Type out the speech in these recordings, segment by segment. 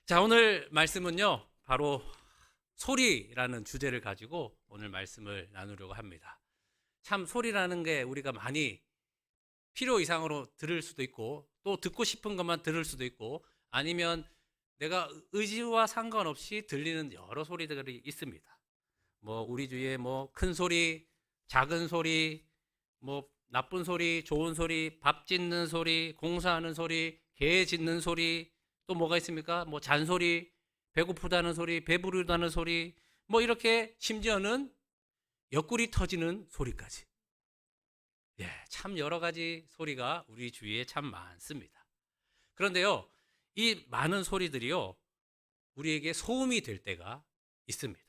자, 오늘 말씀은요, 바로 소리라는 주제를 가지고 오늘 말씀을 나누려고 합니다. 참 소리라는 게 우리가 많이 필요 이상으로 들을 수도 있고, 또 듣고 싶은 것만 들을 수도 있고, 아니면 내가 의지와 상관없이 들리는 여러 소리들이 있습니다. 뭐 우리 주위에 뭐 큰 소리, 작은 소리, 뭐 나쁜 소리, 좋은 소리, 밥 짓는 소리, 공사하는 소리, 개 짖는 소리, 또 뭐가 있습니까? 뭐 잔소리, 배고프다는 소리, 배부르다는 소리, 뭐 이렇게 심지어는 옆구리 터지는 소리까지. 예, 참 여러 가지 소리가 우리 주위에 참 많습니다. 그런데요, 이 많은 소리들이요, 우리에게 소음이 될 때가 있습니다.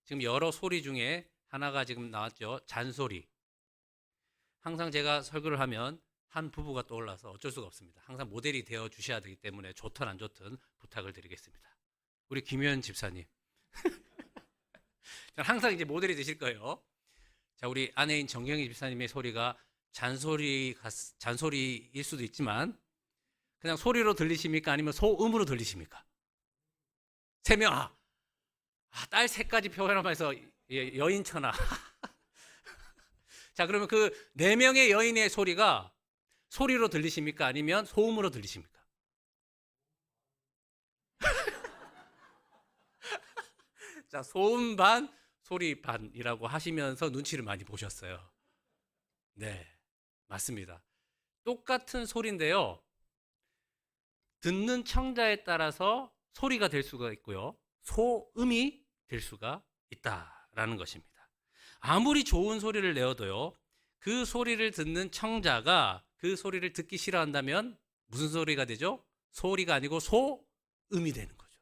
지금 여러 소리 중에 하나가 지금 나왔죠. 잔소리. 항상 제가 설교를 하면 한 부부가 떠올라서 어쩔 수가 없습니다. 항상 모델이 되어 주셔야 되기 때문에 좋든 안 좋든 부탁을 드리겠습니다. 우리 김현 집사님. 항상 이제 모델이 되실 거예요. 자, 우리 아내인 정경희 집사님의 소리가 잔소리일 수도 있지만 그냥 소리로 들리십니까? 아니면 소음으로 들리십니까? 세 명, 딸 셋까지 표현하면서 여인천하. 자, 그러면 그 네 명의 여인의 소리가 소리로 들리십니까? 아니면 소음으로 들리십니까? 자, 소음 반, 소리 반이라고 하시면서 눈치를 많이 보셨어요. 네, 맞습니다. 똑같은 소리인데요. 듣는 청자에 따라서 소리가 될 수가 있고요. 소음이 될 수가 있다라는 것입니다. 아무리 좋은 소리를 내어도요. 그 소리를 듣는 청자가 그 소리를 듣기 싫어한다면 무슨 소리가 되죠? 소리가 아니고 소음이 되는 거죠.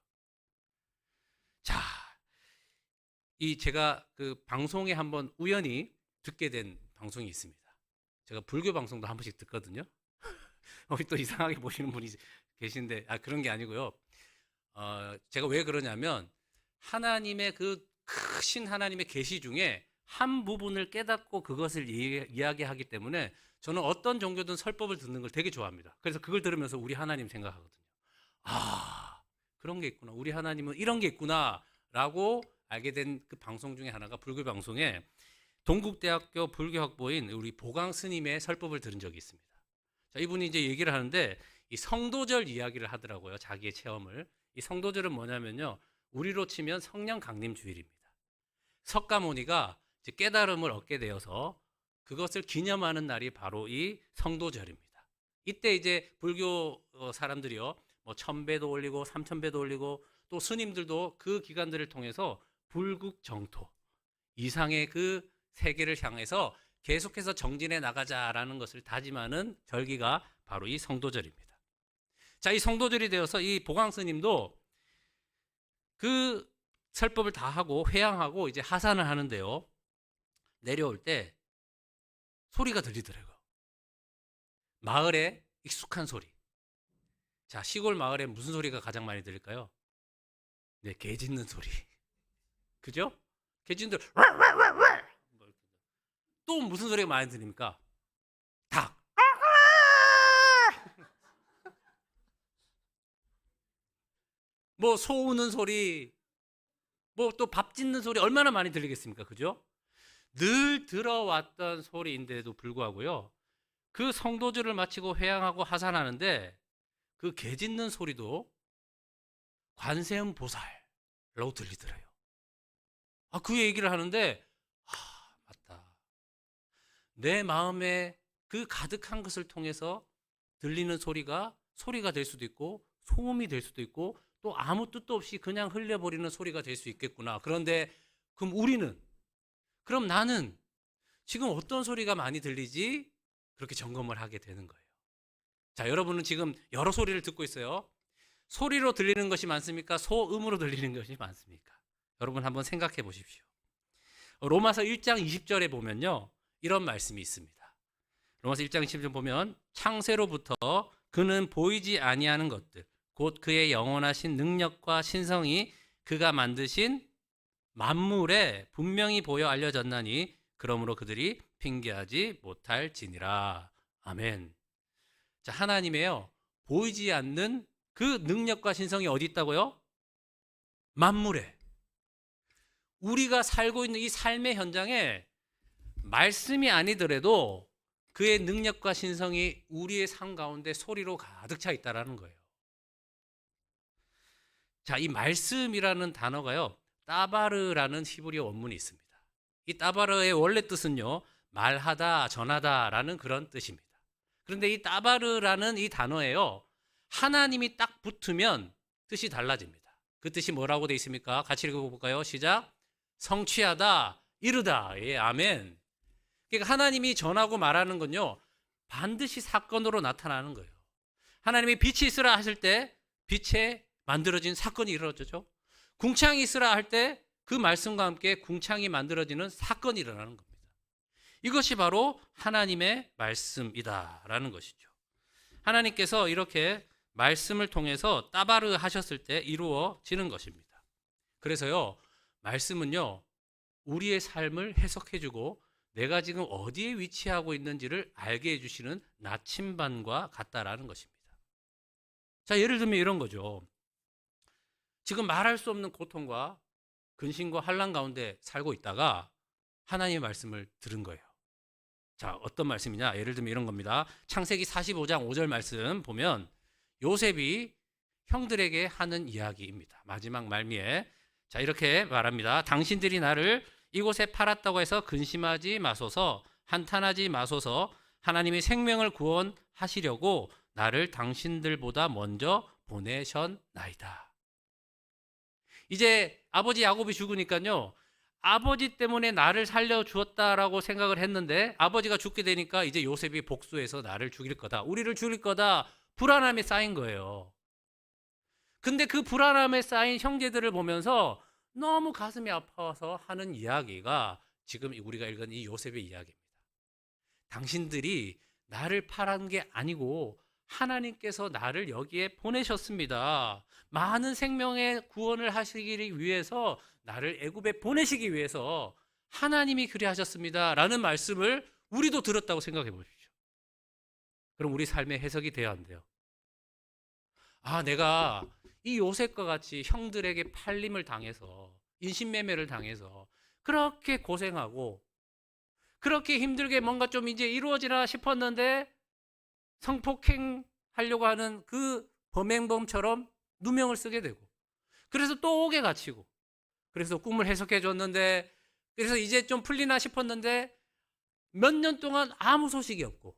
자, 제가 그 방송에 한번 우연히 듣게 된 방송이 있습니다. 제가 불교 방송도 한 번씩 듣거든요. 우리 또 이상하게 보시는 분이 계신데, 그런 게 아니고요. 제가 왜 그러냐면 하나님의 그 크신 하나님의 계시 중에 한 부분을 깨닫고 그것을 이야기하기 때문에 저는 어떤 종교든 설법을 듣는 걸 되게 좋아합니다. 그래서 그걸 들으면서 우리 하나님 생각하거든요. 그런 게 있구나. 우리 하나님은 이런 게 있구나. 라고 알게 된 그 방송 중에 하나가 불교 방송에 동국대학교 불교학부인 우리 보강 스님의 설법을 들은 적이 있습니다. 자, 이분이 이제 얘기를 하는데 이 성도절 이야기를 하더라고요. 자기의 체험을. 이 성도절은 뭐냐면요. 우리로 치면 성령 강림 주일입니다. 석가모니가 이제 깨달음을 얻게 되어서 그것을 기념하는 날이 바로 이 성도절입니다. 이때 이제 불교 사람들이요. 뭐 1000배도 올리고 3000배도 올리고 또 스님들도 그 기간들을 통해서 불국정토 이상의 그 세계를 향해서 계속해서 정진해 나가자라는 것을 다짐하는 절기가 바로 이 성도절입니다. 자, 이 성도절이 되어서 이 보강 스님도 그 설법을 다 하고 회향하고 이제 하산을 하는데요. 내려올 때 소리가 들리더라고요. 마을에 익숙한 소리. 자, 시골 마을에 무슨 소리가 가장 많이 들릴까요? 네, 개 짖는 소리. 그죠? 개 짖는 소리. 또 무슨 소리가 많이 들립니까? 닭. 뭐 소 우는 소리, 뭐 또 밥 짓는 소리 얼마나 많이 들리겠습니까? 그죠? 늘 들어왔던 소리인데도 불구하고요. 그 성도절을 마치고 회향하고 하산하는데 그 개 짖는 소리도 관세음 보살로 들리더래요. 그 얘기를 하는데 맞다. 내 마음에 그 가득한 것을 통해서 들리는 소리가 될 수도 있고 소음이 될 수도 있고 또 아무 뜻도 없이 그냥 흘려버리는 소리가 될 수 있겠구나. 그런데 그럼 나는 지금 어떤 소리가 많이 들리지? 그렇게 점검을 하게 되는 거예요. 자, 여러분은 지금 여러 소리를 듣고 있어요. 소리로 들리는 것이 많습니까? 소음으로 들리는 것이 많습니까? 여러분 한번 생각해 보십시오. 로마서 1장 20절에 보면요. 이런 말씀이 있습니다. 로마서 1장 20절 보면 창세로부터 그는 보이지 아니하는 것들 곧 그의 영원하신 능력과 신성이 그가 만드신 만물에 분명히 보여 알려졌나니 그러므로 그들이 핑계하지 못할지니라. 아멘. 자, 하나님의요 보이지 않는 그 능력과 신성이 어디 있다고요? 만물에. 우리가 살고 있는 이 삶의 현장에 말씀이 아니더라도 그의 능력과 신성이 우리의 삶 가운데 소리로 가득 차 있다라는 거예요. 자, 이 말씀이라는 단어가요, 따바르라는 히브리어 원문이 있습니다. 이 따바르의 원래 뜻은요, 말하다, 전하다라는 그런 뜻입니다. 그런데 이 따바르라는 이 단어에요, 하나님이 딱 붙으면 뜻이 달라집니다. 그 뜻이 뭐라고 되어 있습니까? 같이 읽어볼까요? 시작. 성취하다, 이르다. 예, 아멘. 그러니까 하나님이 전하고 말하는 건요, 반드시 사건으로 나타나는 거예요. 하나님이 빛이 있으라 하실 때 빛에 만들어진 사건이 이루어지죠. 궁창이 있으라 할 때 그 말씀과 함께 궁창이 만들어지는 사건이 일어나는 겁니다. 이것이 바로 하나님의 말씀이다라는 것이죠. 하나님께서 이렇게 말씀을 통해서 따바르 하셨을 때 이루어지는 것입니다. 그래서요, 말씀은요, 우리의 삶을 해석해주고 내가 지금 어디에 위치하고 있는지를 알게 해주시는 나침반과 같다라는 것입니다. 자, 예를 들면 이런 거죠. 지금 말할 수 없는 고통과 근심과 환난 가운데 살고 있다가 하나님의 말씀을 들은 거예요. 자, 어떤 말씀이냐? 예를 들면 이런 겁니다. 창세기 45장 5절 말씀 보면 요셉이 형들에게 하는 이야기입니다. 마지막 말미에 자, 이렇게 말합니다. 당신들이 나를 이곳에 팔았다고 해서 근심하지 마소서, 한탄하지 마소서. 하나님이 생명을 구원하시려고 나를 당신들보다 먼저 보내셨나이다. 이제 아버지 야곱이 죽으니까요, 아버지 때문에 나를 살려주었다라고 생각을 했는데 아버지가 죽게 되니까 이제 요셉이 복수해서 나를 죽일 거다, 우리를 죽일 거다, 불안함에 쌓인 거예요. 근데 그 불안함에 쌓인 형제들을 보면서 너무 가슴이 아파서 하는 이야기가 지금 우리가 읽은 이 요셉의 이야기입니다. 당신들이 나를 팔은 게 아니고 하나님께서 나를 여기에 보내셨습니다. 많은 생명의 구원을 하시기 위해서 나를 애굽에 보내시기 위해서 하나님이 그리하셨습니다 라는 말씀을 우리도 들었다고 생각해 보십시오. 그럼 우리 삶의 해석이 돼야 한대요. 아, 내가 이 요셉과 같이 형들에게 팔림을 당해서 인신매매를 당해서 그렇게 고생하고 그렇게 힘들게 뭔가 좀 이제 이루어지나 싶었는데 성폭행 하려고 하는 그 범행범처럼 누명을 쓰게 되고, 그래서 또 옥에 갇히고, 그래서 꿈을 해석해 줬는데, 그래서 이제 좀 풀리나 싶었는데 몇 년 동안 아무 소식이 없고,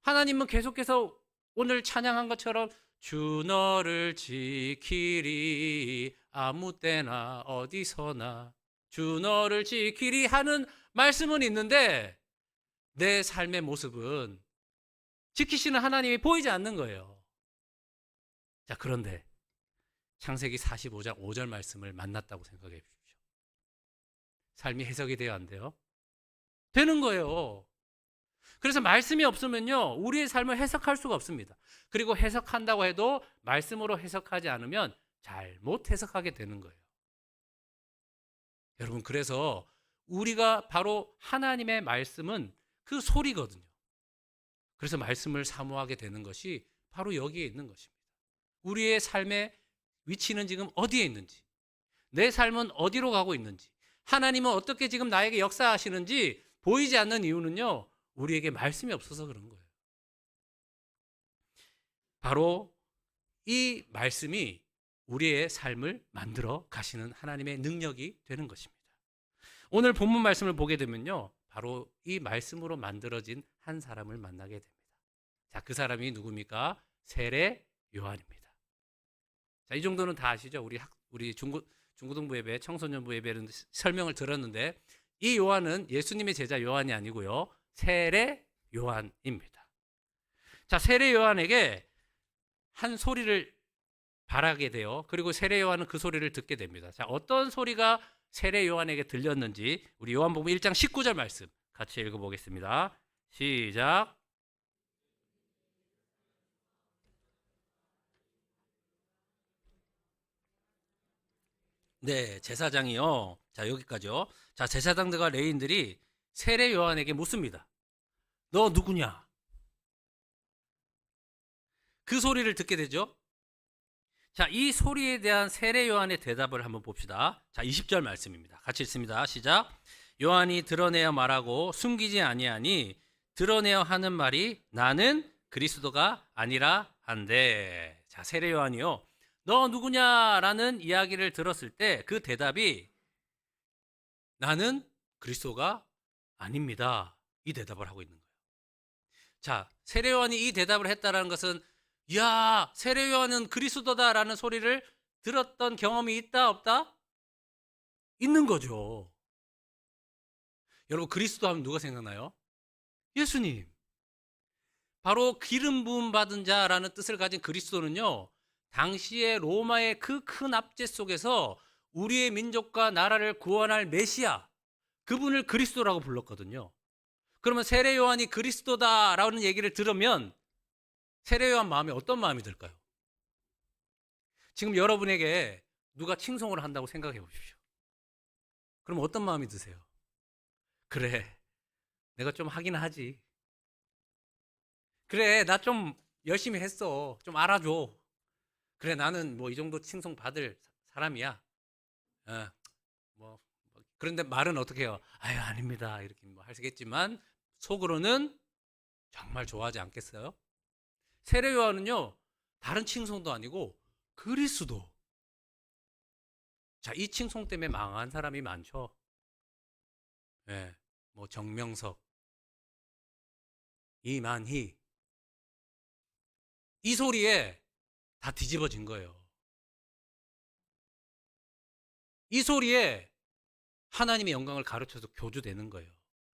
하나님은 계속해서 오늘 찬양한 것처럼 주 너를 지키리 아무 때나 어디서나 주 너를 지키리 하는 말씀은 있는데 내 삶의 모습은 지키시는 하나님이 보이지 않는 거예요. 자, 그런데 창세기 45장 5절 말씀을 만났다고 생각해 주십시오. 삶이 해석이 돼야 안 돼요? 되는 거예요. 그래서 말씀이 없으면요, 우리의 삶을 해석할 수가 없습니다. 그리고 해석한다고 해도 말씀으로 해석하지 않으면 잘못 해석하게 되는 거예요. 여러분, 그래서 우리가 바로 하나님의 말씀은 그 소리거든요. 그래서 말씀을 사모하게 되는 것이 바로 여기에 있는 것입니다. 우리의 삶의 위치는 지금 어디에 있는지, 내 삶은 어디로 가고 있는지, 하나님은 어떻게 지금 나에게 역사하시는지 보이지 않는 이유는요, 우리에게 말씀이 없어서 그런 거예요. 바로 이 말씀이 우리의 삶을 만들어 가시는 하나님의 능력이 되는 것입니다. 오늘 본문 말씀을 보게 되면요, 바로 이 말씀으로 만들어진 한 사람을 만나게 됩니다. 자, 그 사람이 누굽니까? 세례 요한입니다. 자, 이 정도는 다 아시죠? 우리 중고등부 예배, 청소년부 예배는 설명을 들었는데, 이 요한은 예수님의 제자 요한이 아니고요, 세례 요한입니다. 자, 세례 요한에게 한 소리를 바라게 돼요. 그리고 세례 요한은 그 소리를 듣게 됩니다. 자, 어떤 소리가 세례 요한에게 들렸는지 우리 요한복음 1장 19절 말씀 같이 읽어보겠습니다. 시작. 네, 제사장이요. 자, 여기까지요. 자, 제사장들과 레위인들이 세례 요한에게 묻습니다. 너 누구냐? 그 소리를 듣게 되죠. 자, 이 소리에 대한 세례 요한의 대답을 한번 봅시다. 자, 20절 말씀입니다. 같이 읽습니다. 시작. 요한이 드러내어 말하고 숨기지 아니하니 드러내어 하는 말이 나는 그리스도가 아니라 한데. 자, 세례 요한이요. 너 누구냐라는 이야기를 들었을 때 그 대답이 나는 그리스도가 아닙니다. 이 대답을 하고 있는 거예요. 자, 세례 요한이 이 대답을 했다라는 것은 야, 세례 요한은 그리스도다라는 소리를 들었던 경험이 있다 없다? 있는 거죠. 여러분 그리스도 하면 누가 생각나요? 예수님. 바로 기름 부음 받은 자라는 뜻을 가진 그리스도는요. 당시에 로마의 그 큰 압제 속에서 우리의 민족과 나라를 구원할 메시아, 그분을 그리스도라고 불렀거든요. 그러면 세례 요한이 그리스도다라는 얘기를 들으면 세례 요한 마음에 어떤 마음이 들까요? 지금 여러분에게 누가 칭송을 한다고 생각해 보십시오. 그럼 어떤 마음이 드세요? 그래, 내가 좀 하긴 하지. 그래, 나 좀 열심히 했어. 좀 알아줘. 그래, 나는 뭐 이 정도 칭송 받을 사람이야. 어, 뭐 그런데 말은 어떻게 해요? 아유, 아닙니다. 이렇게 뭐 하시겠지만 속으로는 정말 좋아하지 않겠어요? 세례 요한은요, 다른 칭송도 아니고 그리스도. 자, 이 칭송 때문에 망한 사람이 많죠. 예, 뭐 정명석, 이만희, 이 소리에 다 뒤집어진 거예요. 이 소리에 하나님의 영광을 가르쳐서 교주되는 거예요.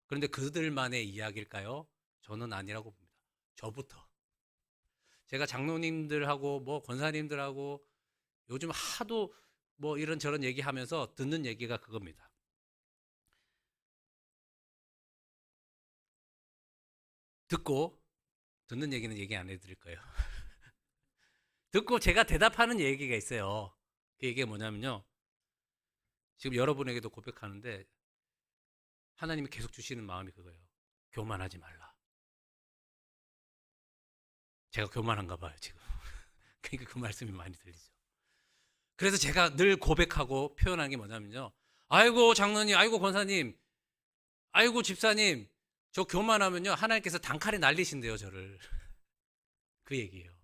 그런데 그들만의 이야기일까요? 저는 아니라고 봅니다. 저부터. 제가 장로님들하고 뭐 권사님들하고 요즘 하도 뭐 이런저런 얘기하면서 듣는 얘기가 그겁니다. 듣는 얘기는 얘기 안 해드릴 거예요. 듣고 제가 대답하는 얘기가 있어요. 그 얘기가 뭐냐면요. 지금 여러분에게도 고백하는데 하나님이 계속 주시는 마음이 그거예요. 교만하지 말라. 제가 교만한가 봐요, 지금. 그러니까 그 말씀이 많이 들리죠. 그래서 제가 늘 고백하고 표현하는 게 뭐냐면요. 아이고 장로님, 아이고 권사님, 아이고 집사님, 저 교만하면요 하나님께서 단칼에 날리신대요, 저를. 그 얘기예요.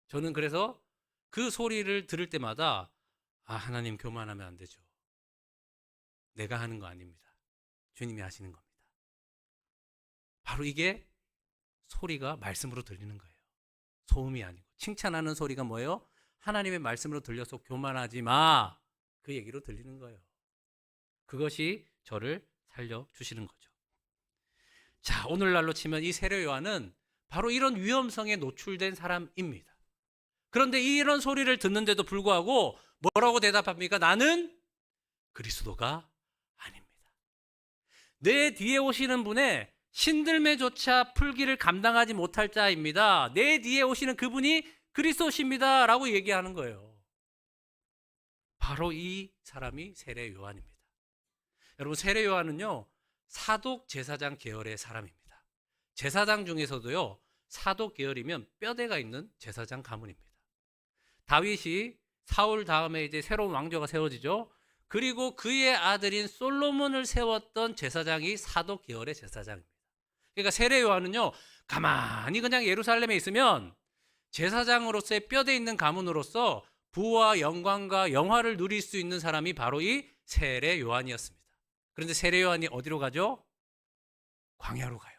저는 그래서 그 소리를 들을 때마다 아, 하나님 교만하면 안 되죠. 내가 하는 거 아닙니다. 주님이 하시는 겁니다. 바로 이게 소리가 말씀으로 들리는 거예요. 소음이 아니고. 칭찬하는 소리가 뭐예요? 하나님의 말씀으로 들려서 교만하지 마. 그 얘기로 들리는 거예요. 그것이 저를 살려주시는 거죠. 자, 오늘날로 치면 이 세례 요한은 바로 이런 위험성에 노출된 사람입니다. 그런데 이런 소리를 듣는데도 불구하고 뭐라고 대답합니까? 나는 그리스도가 아닙니다. 내 뒤에 오시는 분의 신들매조차 풀기를 감당하지 못할 자입니다. 내 뒤에 오시는 그분이 그리스도십니다. 라고 얘기하는 거예요. 바로 이 사람이 세례 요한입니다. 여러분, 세례 요한은요, 사독 제사장 계열의 사람입니다. 제사장 중에서도요, 사독 계열이면 뼈대가 있는 제사장 가문입니다. 다윗이 사울 다음에 이제 새로운 왕조가 세워지죠. 그리고 그의 아들인 솔로몬을 세웠던 제사장이 사독 계열의 제사장입니다. 그러니까 세례 요한은요, 가만히 그냥 예루살렘에 있으면 제사장으로서의 뼈대 있는 가문으로서 부와 영광과 영화를 누릴 수 있는 사람이 바로 이 세례 요한이었습니다. 그런데 세례 요한이 어디로 가죠? 광야로 가요.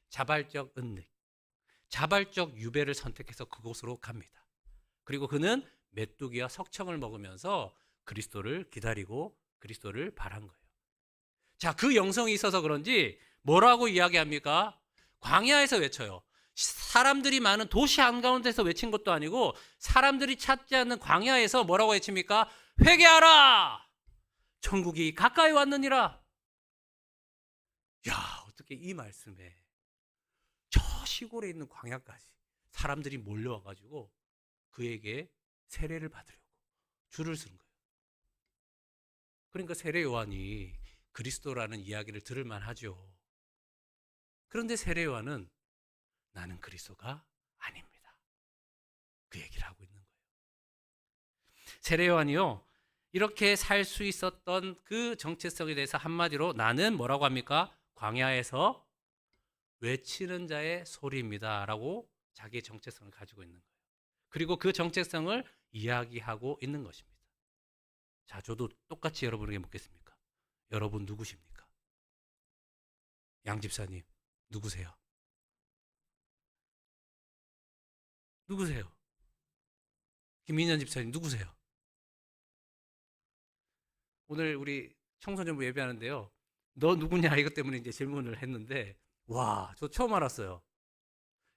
자발적 은닉, 자발적 유배를 선택해서 그곳으로 갑니다. 그리고 그는 메뚜기와 석청을 먹으면서 그리스도를 기다리고 그리스도를 바란 거예요. 자, 그 영성이 있어서 그런지 뭐라고 이야기합니까? 광야에서 외쳐요. 사람들이 많은 도시 한가운데서 외친 것도 아니고 사람들이 찾지 않는 광야에서 뭐라고 외칩니까? 회개하라! 천국이 가까이 왔느니라. 야, 어떻게 이 말씀에 저 시골에 있는 광야까지 사람들이 몰려와가지고 그에게 세례를 받으려고 줄을 서는 거예요. 그러니까 세례 요한이 그리스도라는 이야기를 들을 만하죠. 그런데 세례 요한은 나는 그리스도가 아닙니다. 그 얘기를 하고 있는 거예요. 세례 요한이요, 이렇게 살 수 있었던 그 정체성에 대해서 한마디로 나는 뭐라고 합니까? 광야에서 외치는 자의 소리입니다 라고 자기의 정체성을 가지고 있는 거예요. 그리고 그 정체성을 이야기하고 있는 것입니다. 자, 저도 똑같이 여러분에게 묻겠습니까? 여러분 누구십니까? 양 집사님 누구세요? 누구세요? 김민현 집사님 누구세요? 오늘 우리 청소년부 예배하는데요, 너 누구냐 이것 때문에 이제 질문을 했는데, 와, 저 처음 알았어요.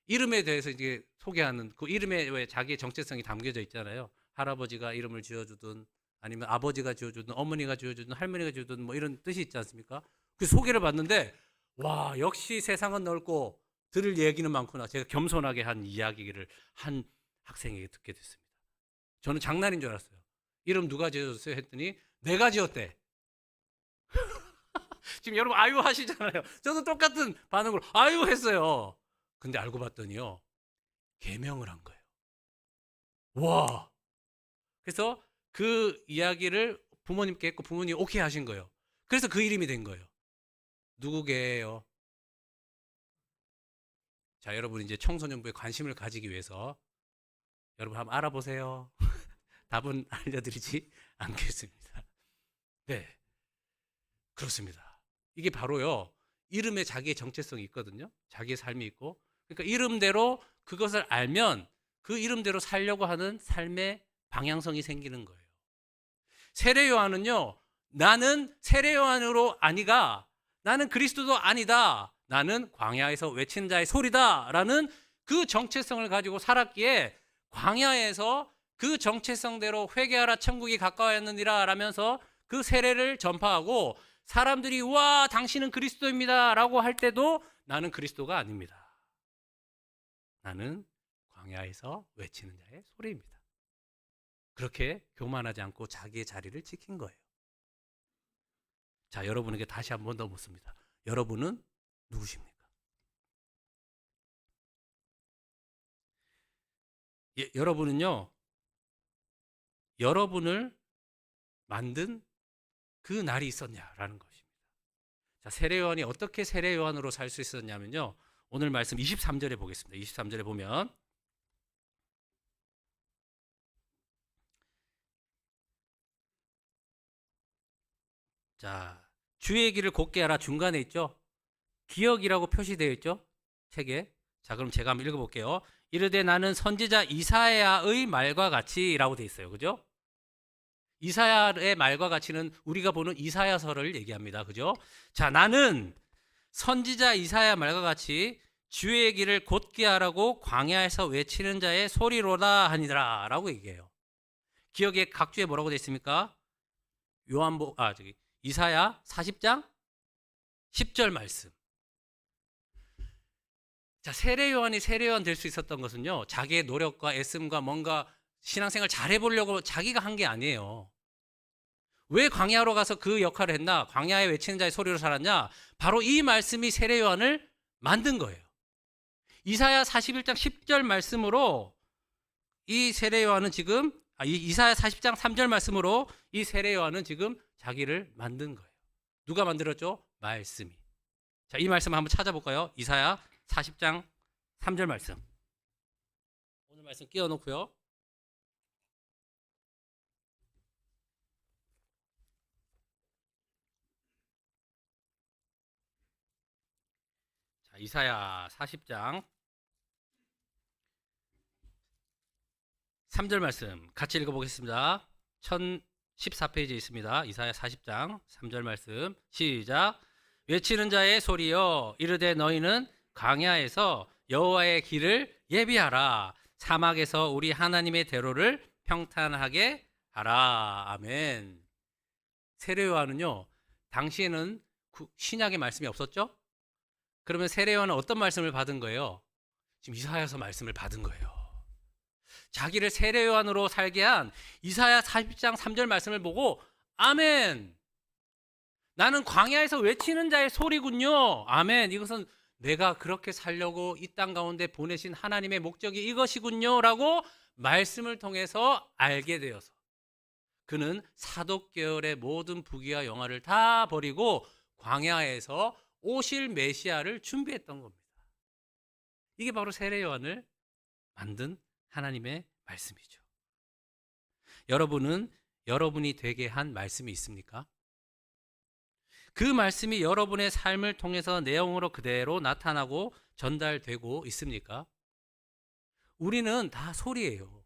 이름에 대해서 이제 소개하는, 그 이름에 왜 자기의 정체성이 담겨져 있잖아요. 할아버지가 이름을 지어주든 아니면 아버지가 지어주든 어머니가 지어주든 할머니가 지어주든 뭐 이런 뜻이 있지 않습니까? 그 소개를 받는데, 와, 역시 세상은 넓고 들을 얘기는 많구나. 제가 겸손하게 한 이야기를 한 학생에게 듣게 됐습니다. 저는 장난인 줄 알았어요. 이름 누가 지어줬어요? 했더니 내가 지었대. 지금 여러분 아유 하시잖아요. 저도 똑같은 반응으로 아유 했어요. 근데 알고 봤더니요, 계명을 한 거예요. 와. 그래서 그 이야기를 부모님께 했고 부모님이 오케이 하신 거예요. 그래서 그 이름이 된 거예요. 누구게요? 자, 여러분 이제 청소년부에 관심을 가지기 위해서 여러분 한번 알아보세요. 답은 알려드리지 않겠습니다. 네, 그렇습니다. 이게 바로요, 이름에 자기의 정체성이 있거든요. 자기의 삶이 있고, 그러니까 이름대로 그것을 알면 그 이름대로 살려고 하는 삶의 방향성이 생기는 거예요. 세례 요한은요, 나는 세례 요한으로 아니가, 나는 그리스도도 아니다, 나는 광야에서 외친 자의 소리다라는 그 정체성을 가지고 살았기에 광야에서 그 정체성대로 회개하라 천국이 가까워졌느니라 라면서 그 세례를 전파하고, 사람들이 와 당신은 그리스도입니다 라고 할 때도 나는 그리스도가 아닙니다, 나는 광야에서 외치는 자의 소리입니다. 그렇게 교만하지 않고 자기의 자리를 지킨 거예요. 자, 여러분에게 다시 한 번 더 묻습니다. 여러분은 누구십니까? 여러분은요, 여러분을 만든 그 날이 있었냐라는 것입니다. 자, 세례 요한이 어떻게 세례 요한으로 살 수 있었냐면요, 오늘 말씀 23절에 보겠습니다. 23절에 보면, 자, 주의 길을 곧게 하라 중간에 있죠. 기억이라고 표시되어 있죠, 책에. 자, 그럼 제가 한번 읽어볼게요. 이르되 나는 선지자 이사야의 말과 같이라고 되어 있어요. 그죠? 이사야의 말과 같이는 우리가 보는 이사야서를 얘기합니다. 그죠? 자, 나는 선지자 이사야 말과 같이 주의 길을 곧게 하라고 광야에서 외치는 자의 소리로다 하니라 라고 얘기해요. 기억에 각주에 뭐라고 되어 있습니까? 이사야 40장 10절 말씀. 자, 세례 요한이 세례 요한 될 수 있었던 것은요, 자기의 노력과 애씀과 뭔가 신앙생활 잘해보려고 자기가 한 게 아니에요. 왜 광야로 가서 그 역할을 했나? 광야에 외치는 자의 소리로 살았냐? 바로 이 말씀이 세례 요한을 만든 거예요. 이사야 41장 10절 말씀으로 이 세례 요한은 지금, 이사야 40장 3절 말씀으로 이 세례 요한은 지금 자기를 만든 거예요. 누가 만들었죠? 말씀이. 자, 이 말씀 한번 찾아볼까요? 이사야 40장 3절 말씀. 오늘 말씀 끼워놓고요. 자, 이사야 40장 3절 말씀 같이 읽어보겠습니다. 1014페이지에 있습니다. 이사야 40장 3절 말씀 시작. 외치는 자의 소리여 이르되 너희는 광야에서 여호와의 길을 예비하라, 사막에서 우리 하나님의 대로를 평탄하게 하라. 아멘. 세례 요한은요, 당시에는 신약의 말씀이 없었죠? 그러면 세례 요한은 어떤 말씀을 받은 거예요? 지금 이사야서 말씀을 받은 거예요. 자기를 세례 요한으로 살게 한 이사야 40장 3절 말씀을 보고 아멘, 나는 광야에서 외치는 자의 소리군요, 아멘, 이것은 내가 그렇게 살려고 이 땅 가운데 보내신 하나님의 목적이 이것이군요 라고 말씀을 통해서 알게 되어서 그는 사독계열의 모든 부귀와 영화를 다 버리고 광야에서 오실 메시아를 준비했던 겁니다. 이게 바로 세례 요한을 만든 하나님의 말씀이죠. 여러분은 여러분이 되게 한 말씀이 있습니까? 그 말씀이 여러분의 삶을 통해서 내용으로 그대로 나타나고 전달되고 있습니까? 우리는 다 소리예요.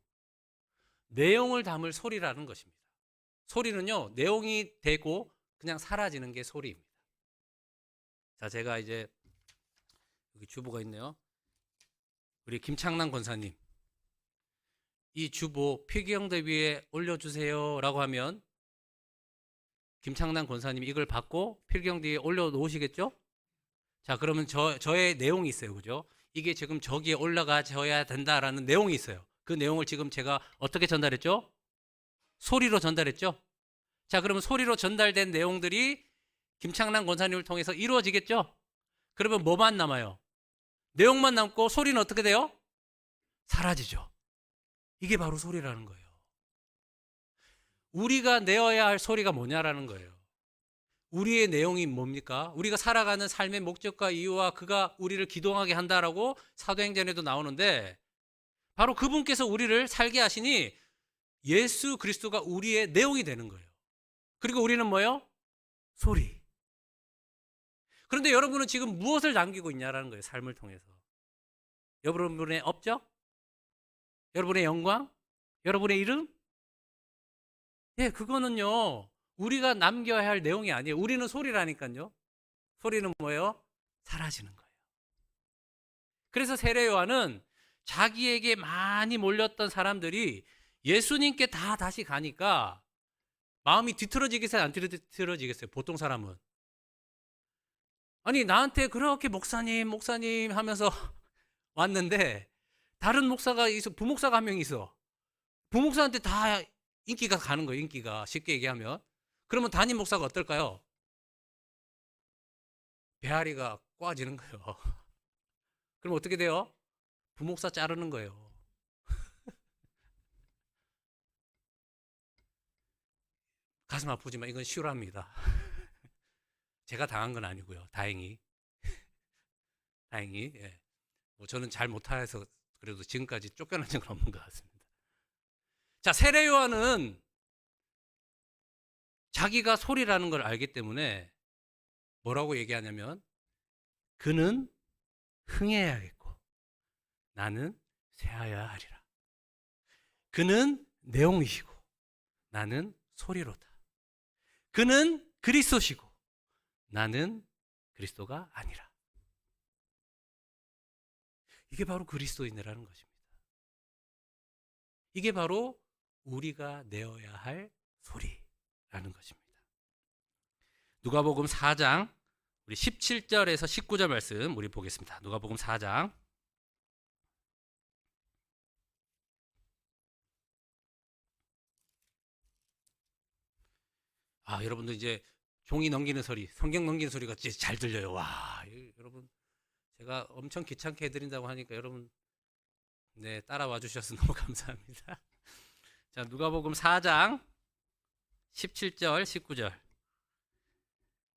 내용을 담을 소리라는 것입니다. 소리는요, 내용이 되고 그냥 사라지는 게 소리입니다. 자, 제가 이제 여기 주보가 있네요. 우리 김창남 권사님, 이 주보 필기영대 위에 올려주세요 라고 하면 김창남 권사님이 이걸 받고 필기영대 위에 올려놓으시겠죠? 자, 그러면 저의 내용이 있어요. 그죠? 이게 지금 저기에 올라가져야 된다라는 내용이 있어요. 그 내용을 지금 제가 어떻게 전달했죠? 소리로 전달했죠? 자, 그러면 소리로 전달된 내용들이 김창남 권사님을 통해서 이루어지겠죠? 그러면 뭐만 남아요? 내용만 남고 소리는 어떻게 돼요? 사라지죠. 이게 바로 소리라는 거예요. 우리가 내어야 할 소리가 뭐냐라는 거예요. 우리의 내용이 뭡니까? 우리가 살아가는 삶의 목적과 이유와 그가 우리를 기동하게 한다라고 사도행전에도 나오는데 바로 그분께서 우리를 살게 하시니 예수 그리스도가 우리의 내용이 되는 거예요. 그리고 우리는 뭐예요? 소리. 그런데 여러분은 지금 무엇을 남기고 있냐라는 거예요. 삶을 통해서. 여러분의 업적? 여러분의 영광? 여러분의 이름? 예, 그거는요. 우리가 남겨야 할 내용이 아니에요. 우리는 소리라니까요. 소리는 뭐예요? 사라지는 거예요. 그래서 세례 요한은 자기에게 많이 몰렸던 사람들이 예수님께 다 다시 가니까 마음이 뒤틀어지겠어요? 안 뒤틀어지겠어요? 보통 사람은. 아니, 나한테 그렇게 목사님 하면서 왔는데 다른 목사가 있어, 부목사가 한 명 있어. 부목사한테 다 인기가 가는 거예요. 인기가. 쉽게 얘기하면. 그러면 담임 목사가 어떨까요? 배앓이가 꼬아지는 거예요. 그럼 어떻게 돼요? 부목사 자르는 거예요. 가슴 아프지만 이건 실화입니다. 제가 당한 건 아니고요. 다행히. 다행히. 예. 뭐 저는 잘 못해서 그래도 지금까지 쫓겨난 적은 없는 것 같습니다. 자, 세례 요한은 자기가 소리라는 걸 알기 때문에 뭐라고 얘기하냐면 그는 흥해야겠고 나는 쇠하여야 하리라. 그는 내용이시고 나는 소리로다. 그는 그리스도시고 나는 그리스도가 아니라. 이게 바로 그리스도인이라는 것입니다. 이게 바로 우리가 내어야 할 소리라는 것입니다. 누가복음 4장 우리 17절에서 19절 말씀 우리 보겠습니다. 누가복음 4장 여러분들 이제 종이 넘기는 소리, 성경 넘기는 소리가 진짜 잘 들려요. 와, 여러분 제가 엄청 귀찮게 해드린다고 하니까 여러분 네 따라와 주셔서 너무 감사합니다. 자, 누가복음 4장 17절, 19절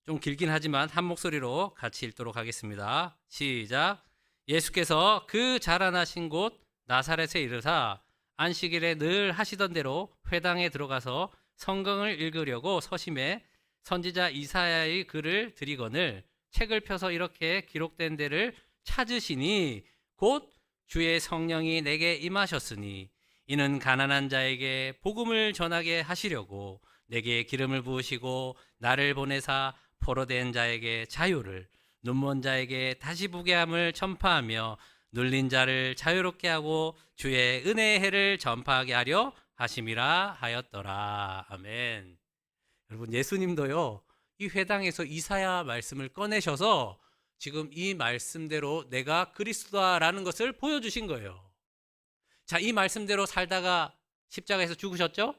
좀 길긴 하지만 한 목소리로 같이 읽도록 하겠습니다. 시작. 예수께서 그 자라나신 곳 나사렛에 이르사 안식일에 늘 하시던 대로 회당에 들어가서 성경을 읽으려고 서심해 선지자 이사야의 글을 들이거늘 책을 펴서 이렇게 기록된 데를 찾으시니 곧 주의 성령이 내게 임하셨으니 이는 가난한 자에게 복음을 전하게 하시려고 내게 기름을 부으시고 나를 보내사 포로된 자에게 자유를 눈먼 자에게 다시 보게 함을 전파하며 눌린 자를 자유롭게 하고 주의 은혜의 해를 전파하게 하려 하심이라 하였더라. 아멘. 여러분 예수님도요 이 회당에서 이사야 말씀을 꺼내셔서 지금 이 말씀대로 내가 그리스도다라는 것을 보여주신 거예요. 자, 이 말씀대로 살다가 십자가에서 죽으셨죠?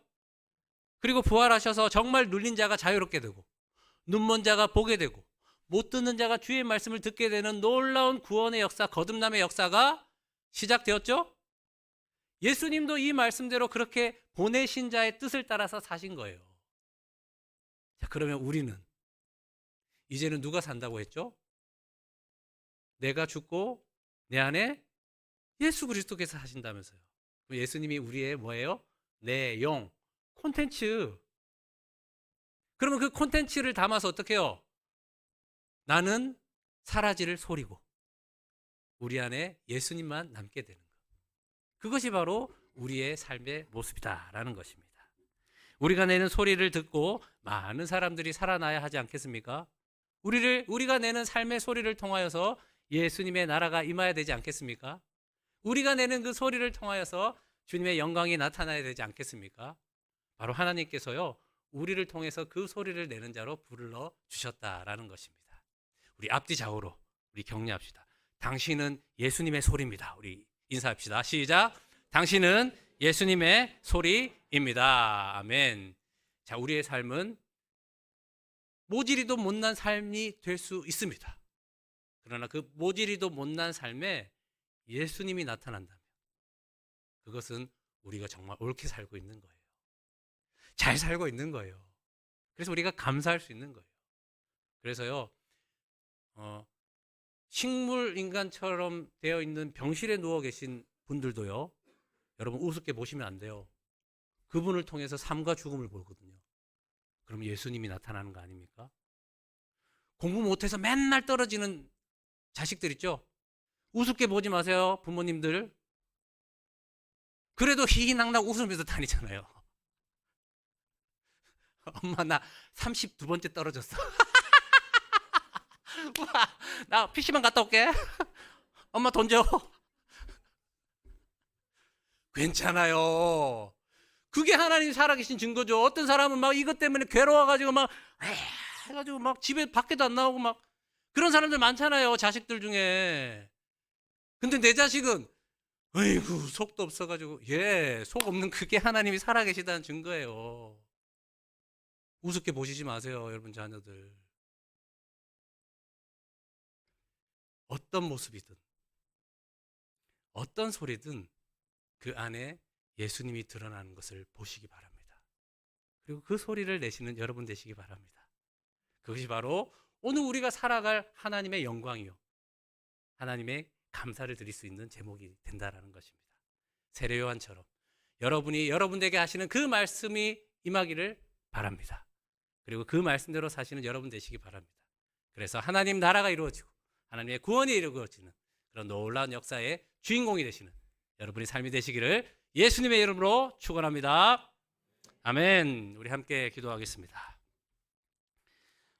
그리고 부활하셔서 정말 눌린 자가 자유롭게 되고 눈먼 자가 보게 되고 못 듣는 자가 주의 말씀을 듣게 되는 놀라운 구원의 역사, 거듭남의 역사가 시작되었죠? 예수님도 이 말씀대로 그렇게 보내신 자의 뜻을 따라서 사신 거예요. 자, 그러면 우리는 이제는 누가 산다고 했죠? 내가 죽고 내 안에 예수 그리스도께서 사신다면서요. 예수님이 우리의 뭐예요? 내용, 콘텐츠. 그러면 그 콘텐츠를 담아서 어떻게 해요? 나는 사라질 소리고 우리 안에 예수님만 남게 되는 것. 그것이 바로 우리의 삶의 모습이다라는 것입니다. 우리가 내는 소리를 듣고 많은 사람들이 살아나야 하지 않겠습니까? 우리가 내는 삶의 소리를 통하여서 예수님의 나라가 임해야 되지 않겠습니까? 우리가 내는 그 소리를 통하여서 주님의 영광이 나타나야 되지 않겠습니까? 바로 하나님께서요, 우리를 통해서 그 소리를 내는 자로 불러 주셨다라는 것입니다. 우리 앞뒤 좌우로 우리 격려합시다. 당신은 예수님의 소리입니다. 우리 인사합시다. 시작. 당신은 예수님의 소리입니다. 아멘. 자, 우리의 삶은 모질이도 못난 삶이 될 수 있습니다. 그러나 그 모질이도 못난 삶에 예수님이 나타난다면 그것은 우리가 정말 옳게 살고 있는 거예요. 잘 살고 있는 거예요. 그래서 우리가 감사할 수 있는 거예요. 그래서요, 식물 인간처럼 되어 있는 병실에 누워 계신 분들도요, 여러분 우습게 보시면 안 돼요. 그분을 통해서 삶과 죽음을 보거든요. 그럼 예수님이 나타나는 거 아닙니까? 공부 못해서 맨날 떨어지는 자식들 있죠? 우습게 보지 마세요, 부모님들. 그래도 희희낙낙 웃으면서 다니잖아요. 엄마 나 32번째 떨어졌어. 우와, 나 PC방 갔다 올게. 엄마 돈 줘. 괜찮아요. 그게 하나님 살아계신 증거죠. 어떤 사람은 막 이것 때문에 괴로워가지고 막 해가지고 막 집에 밖에도 안 나오고 막 그런 사람들 많잖아요, 자식들 중에. 근데 내 자식은 어이구 속도 없어가지고 속 없는 그게 하나님이 살아계시다는 증거예요. 우습게 보시지 마세요, 여러분 자녀들. 어떤 모습이든 어떤 소리든 그 안에 예수님이 드러나는 것을 보시기 바랍니다. 그리고 그 소리를 내시는 여러분 되시기 바랍니다. 그것이 바로 오늘 우리가 살아갈 하나님의 영광이요, 하나님의 감사를 드릴 수 있는 제목이 된다라는 것입니다. 세례 요한처럼 여러분이 여러분에게 하시는 그 말씀이 임하기를 바랍니다. 그리고 그 말씀대로 사시는 여러분 되시기 바랍니다. 그래서 하나님 나라가 이루어지고 하나님의 구원이 이루어지는 그런 놀라운 역사의 주인공이 되시는 여러분의 삶이 되시기를 예수님의 이름으로 축원합니다. 아멘. 우리 함께 기도하겠습니다.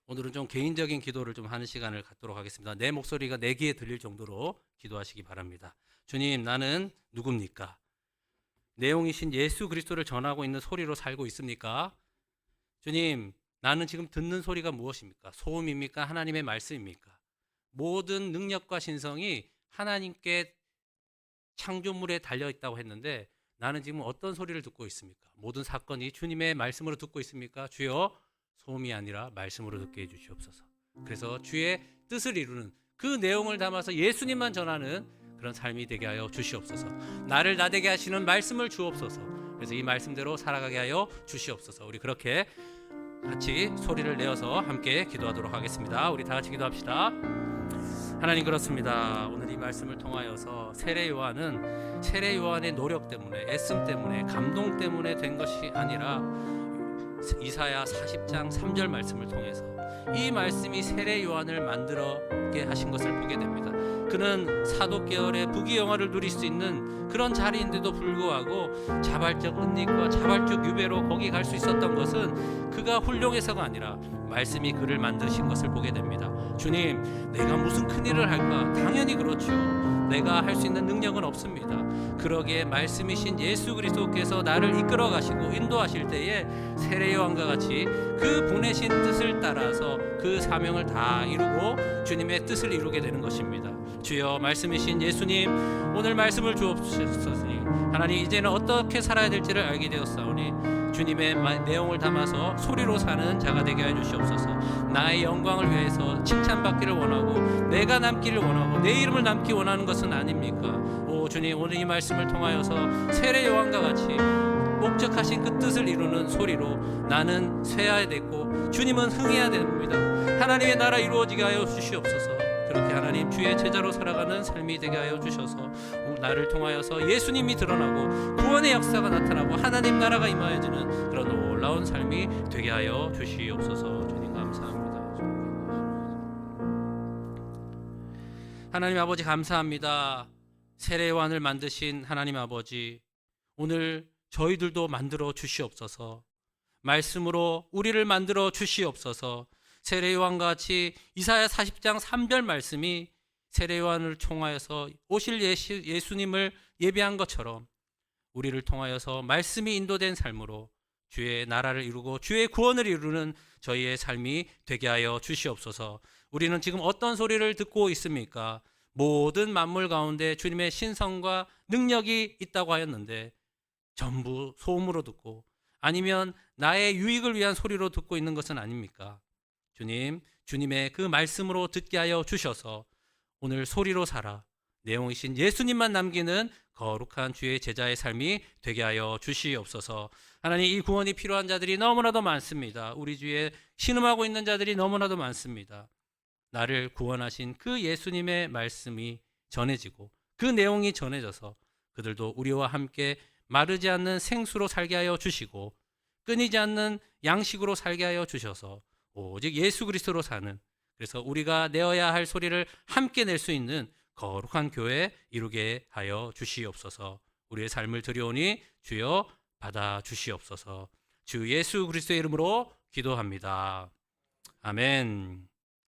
오늘은 좀 개인적인 기도를 좀 하는 시간을 갖도록 하겠습니다. 내 목소리가 내 귀에 들릴 정도로 기도하시기 바랍니다. 주님, 나는 누굽니까? 내용이신 예수 그리스도를 전하고 있는 소리로 살고 있습니까? 주님, 나는 지금 듣는 소리가 무엇입니까? 소음입니까? 하나님의 말씀입니까? 모든 능력과 신성이 하나님께 창조물에 달려있다고 했는데 나는 지금 어떤 소리를 듣고 있습니까? 모든 사건이 주님의 말씀으로 듣고 있습니까? 주여, 소음이 아니라 말씀으로 듣게 해주시옵소서. 그래서 주의 뜻을 이루는 그 내용을 담아서 예수님만 전하는 그런 삶이 되게 하여 주시옵소서. 나를 나되게 하시는 말씀을 주옵소서. 그래서 이 말씀대로 살아가게 하여 주시옵소서. 우리 그렇게 같이 소리를 내어서 함께 기도하도록 하겠습니다. 우리 다 같이 기도합시다. 하나님, 그렇습니다. 오늘 이 말씀을 통하여서 세례 요한의 노력 때문에, 애씀 때문에, 감동 때문에 된 것이 아니라 이사야 40장 3절 말씀을 통해서 이 말씀이 세례 요한을 만들게 하신 것을 보게 됩니다. 그는 사도 계열의 부귀영화를 누릴 수 있는 그런 자리인데도 불구하고 자발적 은닉과 자발적 유배로 거기 갈 수 있었던 것은 그가 훌륭해서가 아니라 말씀이 그를 만드신 것을 보게 됩니다. 주님, 내가 무슨 큰일을 할까? 당연히 그렇죠. 내가 할 수 있는 능력은 없습니다. 그러기에 말씀이신 예수 그리스도께서 나를 이끌어 가시고 인도하실 때에 세례 요한과 같이 그 보내신 뜻을 따라서 그 사명을 다 이루고 주님의 뜻을 이루게 되는 것입니다. 주여, 말씀이신 예수님, 오늘 말씀을 주옵소서니 하나님, 이제는 어떻게 살아야 될지를 알게 되었사오니 주님의 내용을 담아서 소리로 사는 자가 되게 해주시옵소서. 나의 영광을 위해서 칭찬받기를 원하고 내가 남기를 원하고 내 이름을 남기 원하는 것은 아닙니까? 오 오 주님, 오늘 이 말씀을 통하여서 세례 요한과 같이 목적하신 그 뜻을 이루는 소리로 나는 쇠해야 되고 주님은 흥해야 됩니다. 하나님의 나라 이루어지게 하여 주시옵소서. 그렇게 하나님 주의 제자로 살아가는 삶이 되게 하여 주셔서 나를 통하여서 예수님이 드러나고 구원의 역사가 나타나고 하나님 나라가 임하여지는 그런 놀라운 삶이 되게 하여 주시옵소서. 주님 감사합니다. 하나님 아버지 감사합니다. 세례요한을 만드신 하나님 아버지, 오늘 저희들도 만들어 주시옵소서. 말씀으로 우리를 만들어 주시옵소서. 세례요한과 같이 이사야 40장 3절 말씀이 세례요한을 통하여서 오실 예수님을 예비한 것처럼 우리를 통하여서 말씀이 인도된 삶으로 주의 나라를 이루고 주의 구원을 이루는 저희의 삶이 되게 하여 주시옵소서. 우리는 지금 어떤 소리를 듣고 있습니까? 모든 만물 가운데 주님의 신성과 능력이 있다고 하였는데 전부 소음으로 듣고 아니면 나의 유익을 위한 소리로 듣고 있는 것은 아닙니까? 주님, 주님의 그 말씀으로 듣게 하여 주셔서 오늘 소리로 살아 내용이신 예수님만 남기는 거룩한 주의 제자의 삶이 되게 하여 주시옵소서. 하나님, 이 구원이 필요한 자들이 너무나도 많습니다. 우리 주위에 신음하고 있는 자들이 너무나도 많습니다. 나를 구원하신 그 예수님의 말씀이 전해지고 그 내용이 전해져서 그들도 우리와 함께 마르지 않는 생수로 살게 하여 주시고 끊이지 않는 양식으로 살게 하여 주셔서 오직 예수 그리스도로 사는, 그래서 우리가 내어야 할 소리를 함께 낼 수 있는 거룩한 교회 이루게 하여 주시옵소서. 우리의 삶을 드려오니 주여 받아 주시옵소서. 주 예수 그리스도의 이름으로 기도합니다. 아멘.